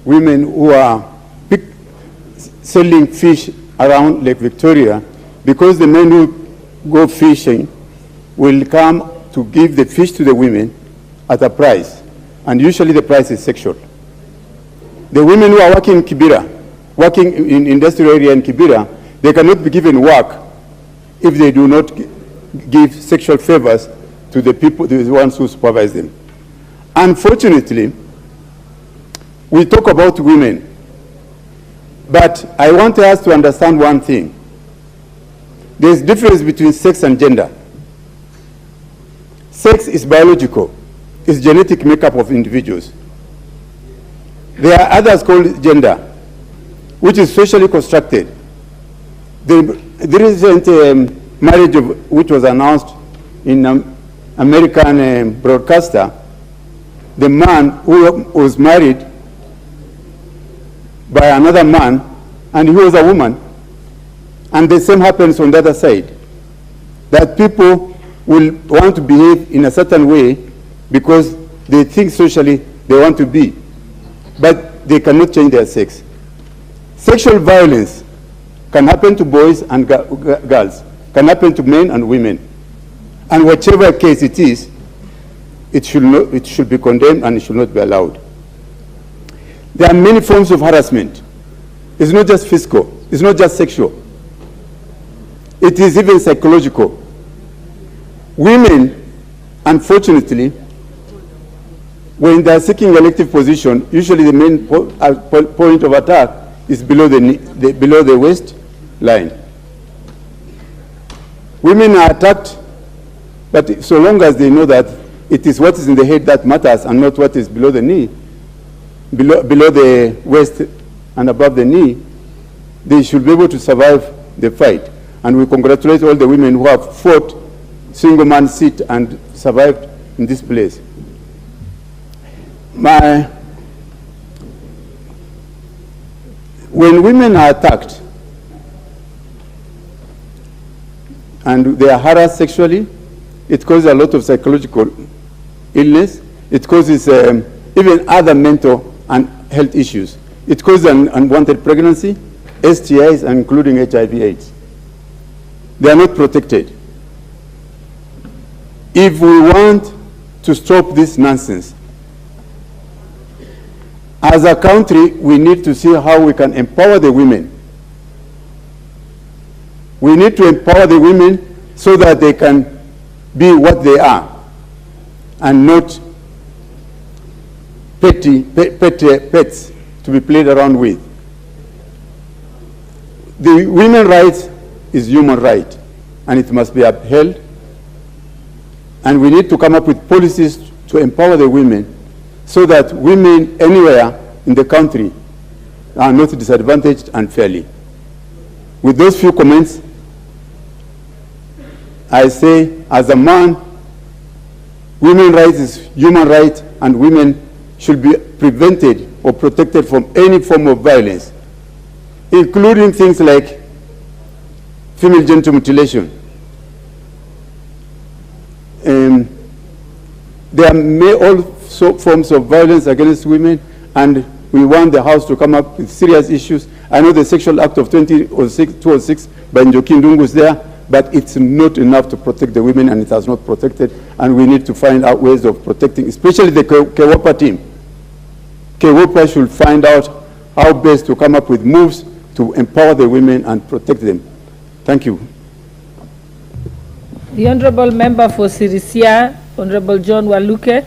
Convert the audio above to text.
women who are selling fish around Lake Victoria, because the men who go fishing will come to give the fish to the women at a price, and usually the price is sexual. The women who are working in Kibera, working in industrial area in Kibera, they cannot be given work if they do not give sexual favors to the people, the ones who supervise them. Unfortunately, we talk about women, but I want us to understand one thing. There's difference between sex and gender. Sex is biological. It's genetic makeup of individuals. There are others called gender, which is socially constructed. The recent marriage which was announced in American broadcaster, the man who was married by another man, and he was a woman. And the same happens on the other side, that people will want to behave in a certain way because they think socially they want to be, but they cannot change their sex. Sexual violence can happen to boys and girls, can happen to men and women. And whichever case it is, it should be condemned and it should not be allowed. There are many forms of harassment. It's not just physical, it's not just sexual. It is even psychological. Women, unfortunately, when they are seeking elective position, usually the main point of attack is below the waist line. Women are attacked, but so long as they know that it is what is in the head that matters and not what is below the knee, below the waist and above the knee, they should be able to survive the fight. And we congratulate all the women who have fought single-man seat and survived in this place. When women are attacked and they are harassed sexually, it causes a lot of psychological illness. It causes even other mental and health issues. It causes an unwanted pregnancy, STIs, including HIV/AIDS. They are not protected. If we want to stop this nonsense, as a country, we need to see how we can empower the women. We need to empower the women so that they can be what they are and not pets to be played around with. The women's rights is human right, and it must be upheld. And we need to come up with policies to empower the women so that women anywhere in the country are not disadvantaged unfairly. With those few comments, I say, as a man, women's rights is human right, and women should be prevented or protected from any form of violence, including things like female genital mutilation. There are all forms of violence against women, and we want the House to come up with serious issues. I know the Sexual Act of 2006 by Njoki Ndungu is there, but it's not enough to protect the women, and it has not protected, and we need to find out ways of protecting, especially the KEWOPA team. KEWOPA should find out how best to come up with moves to empower the women and protect them. Thank you. The Honorable Member for Sirisia, Honorable John Waluke.